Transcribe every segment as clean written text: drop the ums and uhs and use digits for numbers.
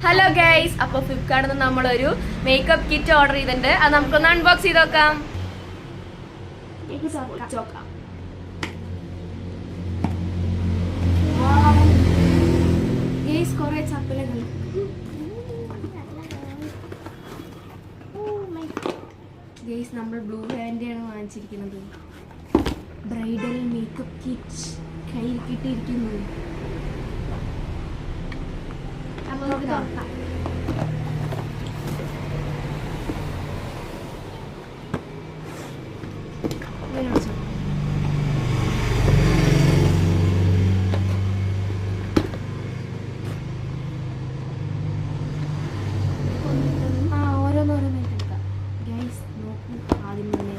Hello guys, അപ്പോൾ ഫ്ലിപ്കാർട്ടിൽ നിന്ന് നമ്മളൊരു മേക്കപ്പ് കിറ്റ് ഓർഡർ ചെയ്തിട്ടുണ്ട്. അത് നമുക്കൊന്ന് അൺബോക്സ് ചെയ്ത് നോക്കാം. കുറെ ചപ്പലകൾ. ഗൈസ്, നമ്മൾ ബ്ലൂ ഹാൻഡിയാണ് വാങ്ങിച്ചിരിക്കുന്നത്. ബ്രൈഡൽ മേക്കപ്പ് കിറ്റ് കയ്യിൽ കിട്ടിയിരിക്കുന്നു. നമുക്ക് തുറക്കാം. ഓരോന്നോരോന്നായിട്ട് എടുക്കാം. ഗൈസ് നോക്കൂ, ആദ്യം തന്നെ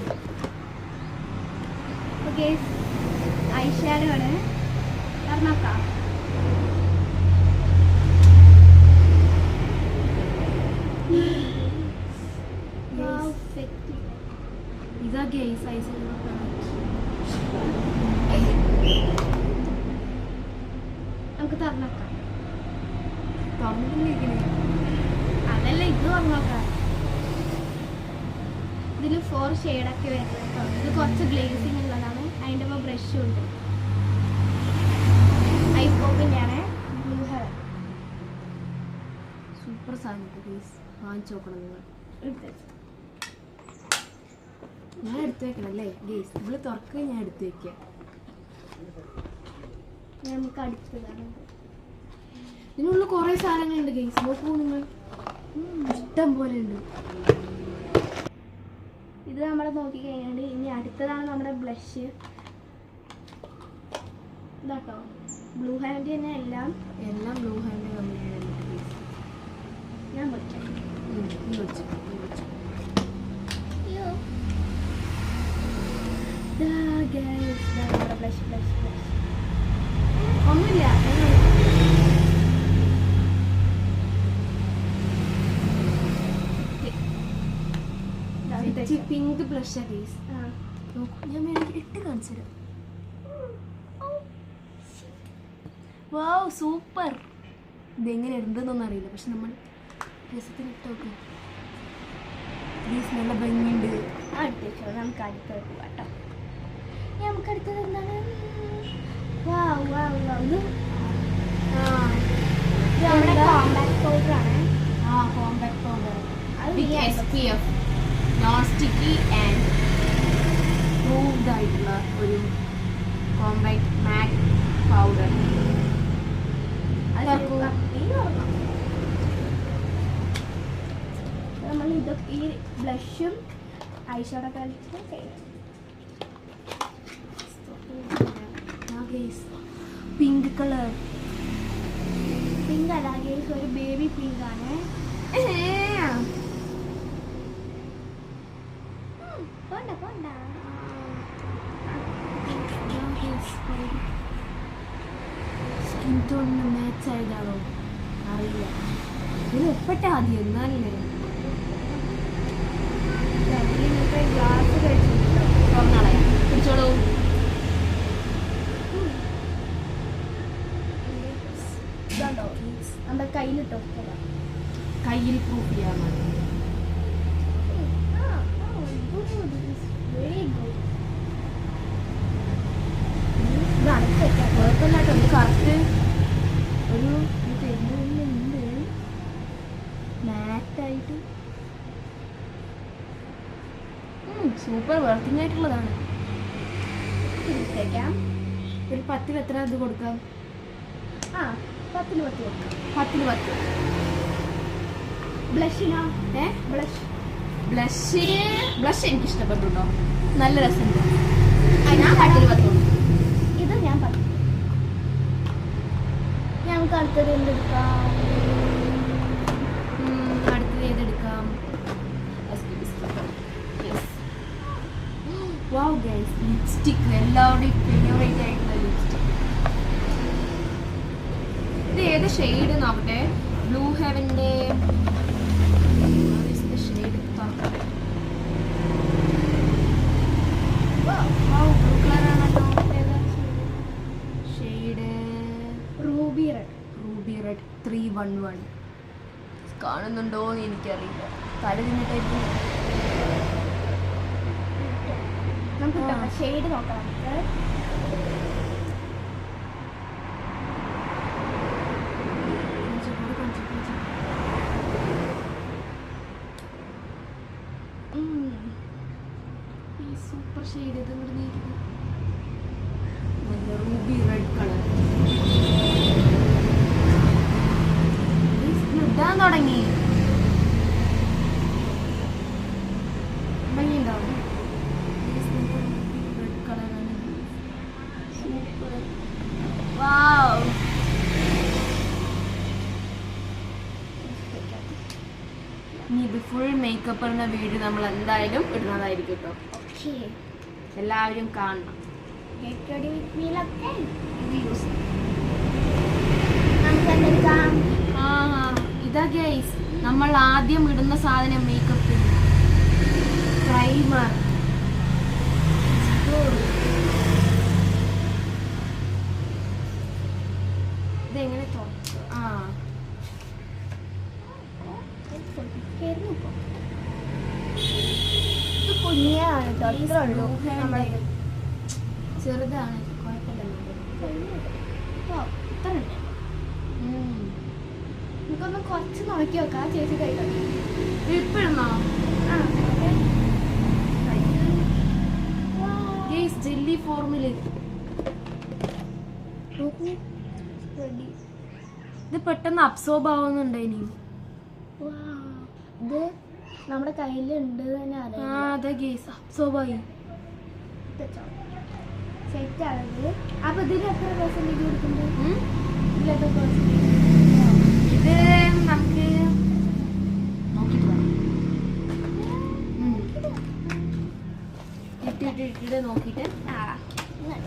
ഐഷാഡോ ആണ്. പറഞ്ഞോക്കാം. ഇതാ ഗൈസ് ഐസ് നമുക്ക് തുറന്നോക്കാം. തുറന്നിട്ടില്ലേ? അതല്ല, ഇത് തുറന്നോക്കാം. ഇതിൽ 4 ഷെയ്ഡൊക്കെ വരുന്നത് കേട്ടോ. ഇത് കുറച്ച് ഗ്ലേസിങ് ഉള്ളതാണ്. അതിൻ്റെ ഒപ്പം ബ്രഷും ഉണ്ട്. ഐസ് പോപ്പിൻ്റെ ആണ്. ബ്ലൂ ഹെവൻ സൂപ്പർ സാധനം ഗൈസ്, വാങ്ങിച്ചു നോക്കണം നിങ്ങൾ. ഞാൻ എടുത്തു വെക്കണം അല്ലേ ഗൈസ്? നമ്മൾ തുറക്കുക, ഞാൻ എടുത്തു വെക്കാം. നമുക്ക് അടുത്തതാണ്. ഇതിനുള്ള കുറേ സാധനങ്ങളുണ്ട് ഗൈസ്, നോക്കൂ നിങ്ങൾ, ഇഷ്ടം പോലെ ഉണ്ട്. ഇത് നമ്മൾ നോക്കിക്കഴിഞ്ഞാൽ ഇനി അടുത്തതാണ് നമ്മുടെ ബ്ലഷ്. ഇതാട്ടോ ബ്ലൂ ഹാൻഡ് തന്നെ എല്ലാം ബ്ലൂ ഹാൻഡ് കമ്പനിയാണ്. ഞാൻ പഠിക്കാം. ബ്ലഷ് ബ്ലഷ് ബ്ലഷ് ഒന്നുമില്ല. പിങ്ക് ബ്ലഷ് ഗൈസ്, നോക്കൂ, ഞാൻ ഇട്ട് കാണിച്ചു തരാം. വാവ്, സൂപ്പർ. ഇതെങ്ങനെ ഇടുന്നതെന്നൊന്നും അറിയില്ല, പക്ഷെ നമ്മൾ രസത്തിന് ഇട്ട് നോക്കാം. നല്ല ഭംഗിയുണ്ട്. അടുത്ത നമുക്ക് അടുത്തത് പോവാട്ടോ. നമുക്ക് അടുത്തത് എന്താണ്? വാവ് വാവ് വാവ്, ഇത് നമ്മുടെ കോമ്പാക്ട് പൗഡർ ആണ്. കോമ്പാക്ട് പൗഡർ അത് SPF non sticky and proved ആയിട്ടുള്ള ഒരു കോമ്പാക്ട് മാറ്റ് പൗഡർ. നമ്മൾ ഇത് ഈ ബ്ലഷും ഐഷാഡോ കളിച്ചിട്ട് പിങ്ക് കളർ. പിങ്ക് അല്ല ഗേസ്, ഒരു ബേബി പിങ്ക് ആണ്. പോണ്ട പോണ്ട. സ്കിൻ ടോണിന് മാച്ച് ആയതാണോ അറിയില്ല. ഇത് ഒപ്പട്ട ആദ്യം എന്നാലല്ലേ. ഗ്ലാസ് കഴിച്ചിട്ടുണ്ടോ? തുറന്നാളെ പിടിച്ചോളൂ. ഇതുണ്ടോ നമ്മുടെ കയ്യിലിട്ടോ? കയ്യിൽ പ്രൂഫ് ചെയ്യാൻ മതി. Very good. കുഴപ്പമില്ലാട്ടോ, ഇത് കറക്റ്റ് ഒരു ഉണ്ട് മാറ്റായിട്ട്. സൂപ്പർ വർക്കിംഗ് ആയിട്ടുള്ളതാണ്. ഒരു 10ൽ എത്ര ഇത് കൊടുക്കാം? 10 കൊടുക്കാം. 10ൽ 10. ബ്ലഷിനോ? ബ്ലഷ് എനിക്ക് ഇഷ്ടപ്പെട്ടുണ്ടോ? നല്ല രസമുണ്ട്. ഞാൻ 10ൽ 10 കൊടുക്കും. ഇത് ഞാൻ പറഞ്ഞു. ഞങ്ങൾക്ക് അടുത്തത് എന്തെടുക്കാം? അടുത്തത് ഏതെടുക്കാം? വാവ് ഗൈസ്, ലിപ്സ്റ്റിക്, എല്ലാവരുടെയും ഫേവറേറ്റ് ആയിട്ടുള്ള ലിപ്സ്റ്റിക്. ഇത് ഏത് ഷെയ്ഡ് നോക്കട്ടെ? ബ്ലൂ ഹെവന്റെ ഷെയ്ഡ് ബ്ലൂ കളറാണല്ലോ. Shade ruby red. 311. കാണുന്നുണ്ടോ എന്ന് എനിക്കറിയില്ല. തല തിന്നിട്ടായിരിക്കും. നമുക്ക് ഷെയ്ഡ് നോക്കാം. Super shade. ഇത് റൂബി റെഡ് കളർ ഇടാൻ തുടങ്ങി. ഭംഗിയുണ്ടാവും. റെഡ് കളറാണ്. സൂപ്പർ. വാവ്. ഇനി ഇത് ഫുൾ മേക്കപ്പ് എന്ന വീഡിയോ നമ്മൾ എന്തായാലും ഇടുന്നതായിരിക്കും കേട്ടോ. ഓക്കെ, എല്ലാവരും കാണണം. ഗെറ്റ് റെഡി വിത്ത് മീലൊക്കെ ഇത് യൂസ് നമുക്ക് എന്തെടുക്കാം. ഇതാ ഗൈസ് നമ്മൾ ആദ്യം ഇടുന്ന സാധനം മേക്കപ്പ് പ്രൈമർ. ഇതെങ്ങനെ ഇത് കുഞ്ഞാണ് കേട്ടോ, ഇത്രേ ഉള്ളൂ. നമ്മുടെ ചെറുതാണ്, കുഴപ്പമില്ല. ഇത്ര ഉണ്ട്. നമുക്കൊന്ന് കുറച്ച് നോക്കി നോക്കാം. ചേച്ചി കഴിക്കാം. ഇപ്പിടുന്നോ? ജെല്ലി ഫോർമില് ഇത് പെട്ടെന്ന് അബ്സോർബ് ആവുന്നുണ്ട്. ഇനിയും ഇത് നമ്മുടെ കയ്യിലുണ്ട് തന്നെ അറിയാം. അതെ ഗേസ് അബ്സോർബായി സെറ്റ് ആണത്. അപ്പൊ ഇതിന് എത്ര പെർസെന്റേജ് കൊടുക്കുന്നുണ്ട്? ഇതിലെത്ര പെർസെന്റേജ്? ഇത് നമുക്ക് ഇട്ടിട്ട് നോക്കിട്ട്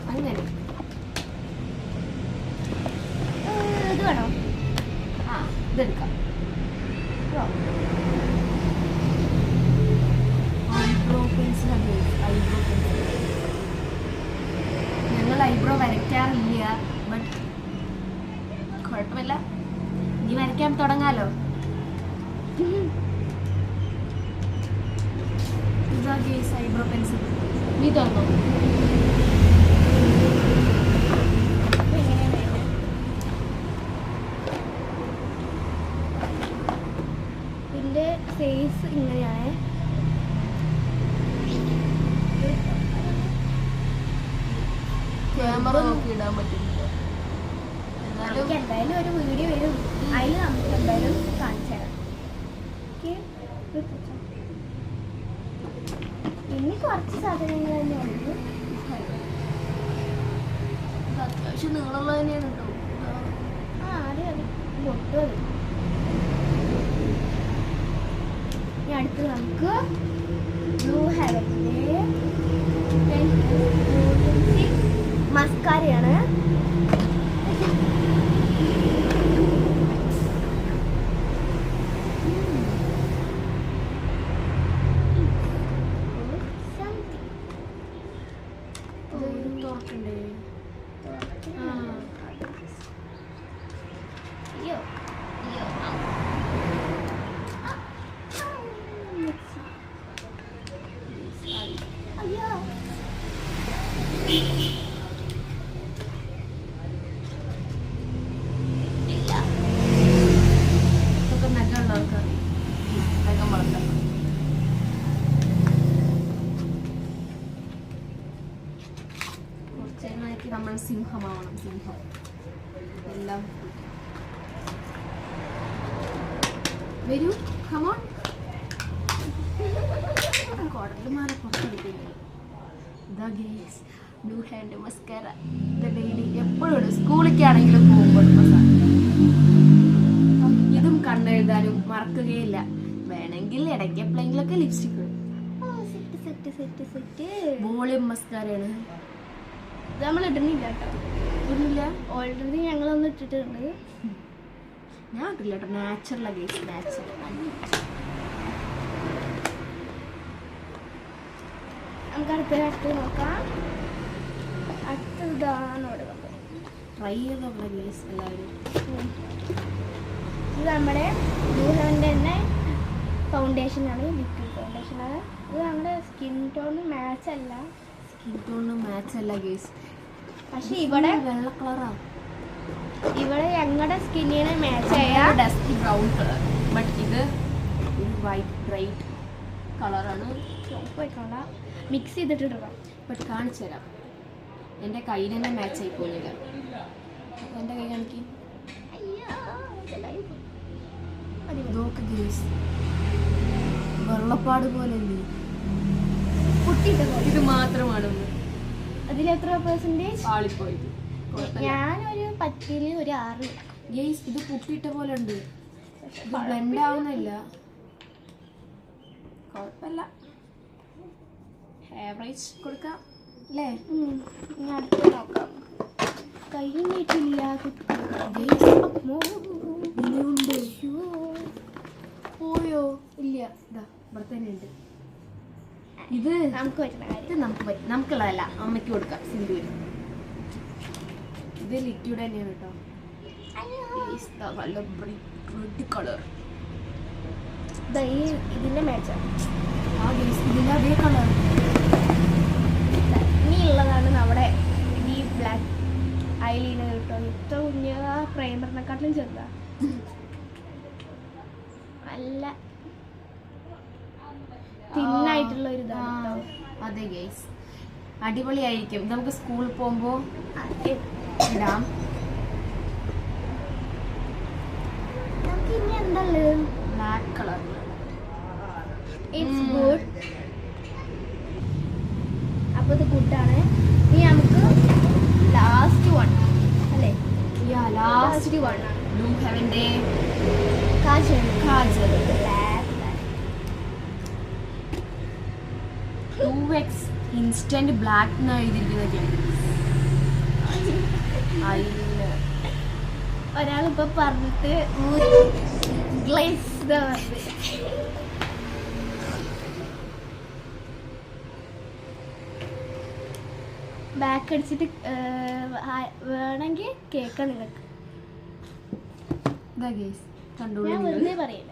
അങ്ങനെ ഇത് വേണോ? ഇതെടുക്കാം. ഐബ്രോ പെൻസിലാണ്. ഐബ്രോ പെൻസിൽ ഞങ്ങൾ ഐബ്രോ വരയ്ക്കാറില്ല, ബട്ട് കുഴപ്പമില്ല, ഇനി വരയ്ക്കാൻ തുടങ്ങാലോ. ഇതാ ഗേസ് ഐബ്രോ പെൻസിൽ. നീ തുറന്നോ? ഇതിന്റെ ഫേസ് ഇങ്ങനെയാണ്. ക്യാമറ നോക്കി ഇടാൻ പറ്റില്ല. നമുക്ക് എന്തായാലും ഒരു വീഡിയോ വരും, അതിൽ നമുക്ക് എന്തായാലും കാണിച്ചു തരാം. ഇനി കുറച്ച് സാധനങ്ങൾ തന്നെ ഉണ്ട്. അത്യാവശ്യം നീളമുള്ള തന്നെയാണ് കേട്ടോ. അതെ അതെ, പൊട്ടും അത്. ഇനി അടുത്ത് നമുക്ക് ബ്ലൂ ഹെവനിലെ മസ്കാരയാണ്. നമ്മൾ സിംഹമാവണം. സിംഹം എല്ലാം വരൂ. കമോൺ. കോടലുമാല പുറത്തെടുക്കില്ല. ഇതാ ഗേസ് ബ്ലൂ ഹാൻഡ് മസ്കാര. ഇത് ഡെയിലി എപ്പോഴും ഇടും. സ്കൂളിലേക്കാണെങ്കിലും പോകുമ്പോൾ ഇതും കണ്ടെഴുതാനും മറക്കുകയില്ല. വേണമെങ്കിൽ ഇടയ്ക്ക് എപ്പോഴെങ്കിലൊക്കെ ലിപ്സ്റ്റിക് ഇടും. വോളിയം മസ്കാരയാണ്. ഇത് നമ്മൾ ഇടുന്നില്ല കേട്ടോ. ഇടുന്നില്ല. ഓൾറെഡി ഞങ്ങളൊന്ന് ഇട്ടിട്ടുണ്ട്. ഞാൻ ഇട്ടില്ല കേട്ടോ. നാച്ചുറലാണ് ഗേസ്, നാച്ചുറൽ. നമുക്ക് അടുത്ത് നോക്കാം. അടുത്തതാണ് ഇവിടെ ട്രൈ ചെയ്തോളാം ഗേസ് എല്ലാവരും. ഇത് നമ്മുടെ ബ്ലൂ ഹാൻഡ് ഫൗണ്ടേഷനാണ്, ലിക്വിഡ് ഫൗണ്ടേഷനാണ്. ഇത് നമ്മുടെ സ്കിൻ ടോണിന് മാച്ച് അല്ല. സ്കിൻ ടോണിന് മാച്ച് അല്ല ഗേസ്. പക്ഷെ ഇവിടെ വെള്ള കളറാണ്. ഇവിടെ ഞങ്ങളുടെ സ്കിന്നിന് മാച്ച് ആയ ഡസ്റ്റി ബ്രൗൺ കളർ. ബട്ട് ഇത് ഒരു വൈറ്റ് ബ്രൈറ്റ് കളറാണ്. പോയിക്കോള മിക്സ് ചെയ്തിട്ടിടാം. ബട്ട് കാണിച്ചു തരാം. എൻ്റെ കയ്യിൽ തന്നെ മാച്ച് ആയി പോകുന്നില്ല. എൻ്റെ കൈ കാണിക്ക്. നോക്ക് ഗേസ്, വെള്ളപ്പാട് പോലെ ഇത് മാത്രമാണ് അതിലെത്ര പെർസെൻറ്റേജ് ആളിപ്പോയത്. ഞാനൊരു 10 ഒരു 6. ഗേസ് ഇത് പുട്ടിയിട്ട പോലെ ഉണ്ട്. ഇത് ബ്ലെൻഡ് ആവുന്നില്ല. കുഴപ്പമില്ല, ആവറേജ് കൊടുക്കാം അല്ലേ? ഞാൻ അടുത്ത് നോക്കാം. കൈ നീട്ടില്ല. ഇനിയുണ്ട്. പോയോ? ഇല്ല, ഇതാ ഇവിടെ തന്നെ ഉണ്ട്. ഇത് നമുക്ക് പറ്റുന്ന കാര്യം. ഇത് നമുക്കുള്ളതല്ല, അമ്മയ്ക്ക് കൊടുക്കാം. സിന്ധുവിന് ഇത് ലിക്വിഡ് തന്നെയാണ് കേട്ടോ. നല്ല റെഡ് കളർ. ഇതിന്റെ മാച്ചാണ്. ആ ഗേസ് ഇതിൻ്റെ അതേ കളർ. ഇനി ഉള്ളതാണ് നമ്മുടെ ഈ ബ്ലാക്ക് ഐലൈനർ കേട്ടോ. ഇത്ര കുഞ്ഞ് പ്രൈമറിനെക്കാട്ടിലും ചെറുതാ. നല്ല തിന്നായിട്ടുള്ള ഒരു ഇതാണ്. അതെ ഗേസ്, അടിപൊളിയായിരിക്കും. നമുക്ക് സ്കൂളിൽ പോകുമ്പോൾ ഇടാം. നമുക്ക് ഇനി എന്താ ബ്ലാക്ക് കളർ. It's good. അപ്പോൾ ഇത് ഗുഡാണ്. ഇനി നമുക്ക് ലാസ്റ്റ് വൺ അല്ലേ? ലാസ്റ്റ് വൺ ആണ് ബ്ലൂ ഹെവൻ്റെ കാജൽ. 2x ഇൻസ്റ്റന്റ് ബ്ലാക്ക് എന്നാണ് എഴുതിയിരിക്കുന്നത്. ഒരാളിപ്പോ പറഞ്ഞിട്ട് ബാക്ക് അടിച്ചിട്ട് വേണമെങ്കിൽ കേൾക്കാം നിങ്ങൾക്ക്. ഞാൻ വെറുതെ പറയില്ല.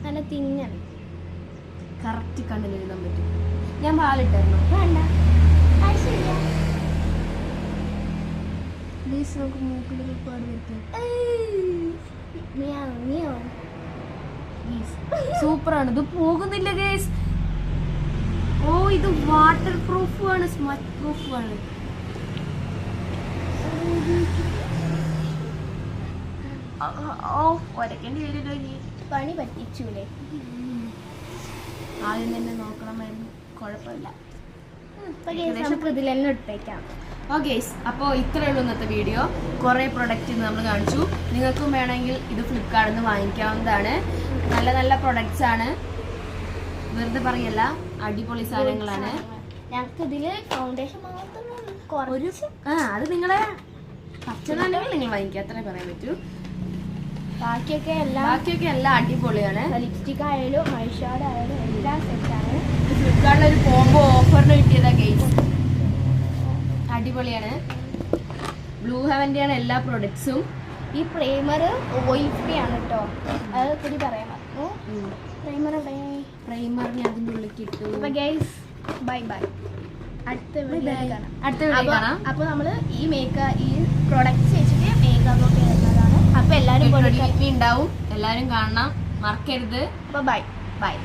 നല്ല തിന്നാണ്. കറക്റ്റ് കണ്ണിൽ എഴുതാൻ പറ്റും. ഞാൻ പാലിട്ടായിരുന്നു. വേണ്ട, അത് ശരിയാ. നമുക്ക് മൂക്കിൽ ഒരുപാട് പറ്റും. സൂപ്പറാണ്. ഇത് പോകുന്നില്ല ഗേസ്. ഓ, ഇത് വാട്ടർ പ്രൂഫ് ആണ്, സ്മച്ച് പ്രൂഫ് ആണ്. ഒരക്കേണ്ടി വരുമല്ലോ. പണി പറ്റിച്ചൂലേ? ആദ്യം തന്നെ നോക്കണമായിരുന്നു. കുഴപ്പമില്ല. നമുക്ക് ഇതിൽ തന്നെ എടുത്തേക്കാം. ഓക്കെ, അപ്പോൾ ഇത്രയേ ഉള്ളൂ ഇന്നത്തെ വീഡിയോ. കുറേ പ്രൊഡക്റ്റ് നമ്മൾ കാണിച്ചു. നിങ്ങൾക്കും വേണമെങ്കിൽ ഇത് ഫ്ലിപ്കാർട്ടിൽ നിന്ന് വാങ്ങിക്കാവുന്നതാണ്. നല്ല നല്ല പ്രൊഡക്ട്സ് ആണ്, വെറുതെ പറയല്ല, അടിപൊളി സാധനങ്ങളാണ്. ഞങ്ങൾക്ക് ഇതില് ഫൗണ്ടേഷൻ മാത്രം അത് നിങ്ങളെ പച്ചതാണെങ്കിൽ നിങ്ങൾ വാങ്ങിക്കുക, അത്രേ പറയാൻ പറ്റൂ. ബാക്കിയൊക്കെ എല്ലാം അടിപൊളിയാണ്. ലിപ്സ്റ്റിക് ആയാലും ഐഷാഡോ ആയാലും എല്ലാം സെറ്റാണ്. ഫ്ലിപ്കാർട്ടിൽ ഒരു കോംബോ ഓഫറിന് കിട്ടിയതാ ഗൈസ്. അടിപൊളിയാണ്. ബ്ലൂ ഹെവൻ്റെയാണ് എല്ലാ പ്രൊഡക്ട്സും. ഈ പ്രൈമർ ഓയിൽ ഫ്രീ ആണ് കേട്ടോ, അത് കൂടി പറയാൻ പറഞ്ഞു. പ്രൈമറിന് അതിൻ്റെ ഉള്ളിൽ കിട്ടും. അപ്പൊ ഗൈസ് ബൈ ബൈ. അടുത്ത വീഡിയോ കാണാം. അപ്പൊ നമ്മള് ഈ പ്രൊഡക്ട്സ് വെച്ചിട്ട് മേക്കപ്പ് ഒക്കെ ചെയ്യുന്നതാണ്. അപ്പൊ എല്ലാരും ഉണ്ടാവും, എല്ലാരും കാണണം, മറക്കരുത്. Bye bye.